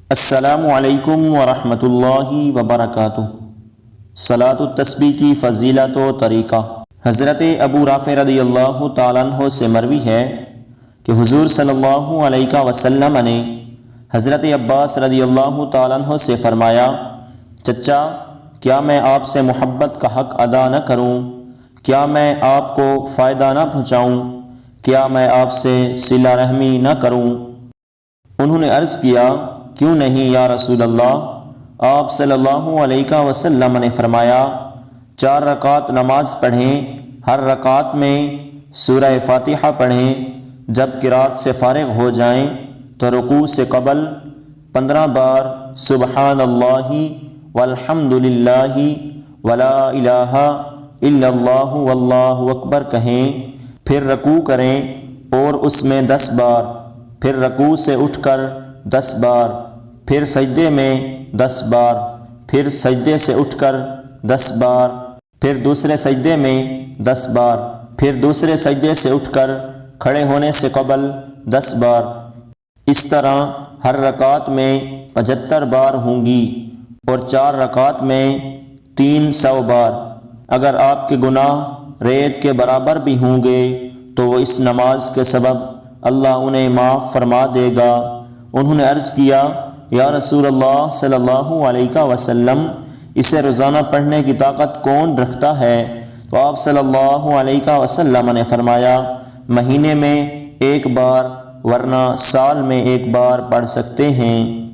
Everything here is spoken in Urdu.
السلام علیکم ورحمۃ اللہ وبرکاتہ۔ صلاۃ التسبیح کی فضیلت و طریقہ۔ حضرت ابو رافع رضی اللہ تعالیٰ عنہ سے مروی ہے کہ حضور صلی اللہ علیہ وسلم نے حضرت عباس رضی اللہ تعالیٰ عنہ سے فرمایا، چچا کیا میں آپ سے محبت کا حق ادا نہ کروں؟ کیا میں آپ کو فائدہ نہ پہنچاؤں؟ کیا میں آپ سے صلہ رحمی نہ کروں؟ انہوں نے عرض کیا، کیوں نہیں یا رسول اللہ؟ آپ صلی اللہ علیہ وسلم نے فرمایا، 4 رکعت نماز پڑھیں، ہر رکعت میں سورہ فاتحہ پڑھیں، جب قرات سے فارغ ہو جائیں تو رکوع سے قبل 15 بار سبحان اللہ والحمد للہ ولا الہ الا اللہ واللہ اکبر کہیں، پھر رکوع کریں اور اس میں 10 بار، پھر رکوع سے اٹھ کر 10 بار، پھر سجدے میں 10 بار، پھر سجدے سے اٹھ کر 10 بار، پھر دوسرے سجدے میں 10 بار، پھر دوسرے سجدے سے اٹھ کر کھڑے ہونے سے قبل 10 بار۔ اس طرح ہر رکعت میں 75 بار ہوں گی اور 4 رکعت میں 300 بار۔ اگر آپ کے گناہ ریت کے برابر بھی ہوں گے تو وہ اس نماز کے سبب اللہ انہیں معاف فرما دے گا۔ انہوں نے عرض کیا، یا رسول اللہ صلی اللہ علیہ وسلم، اسے روزانہ پڑھنے کی طاقت کون رکھتا ہے؟ تو آپ صلی اللہ علیہ وسلم نے فرمایا، مہینے میں 1 بار ورنہ سال میں 1 بار پڑھ سکتے ہیں۔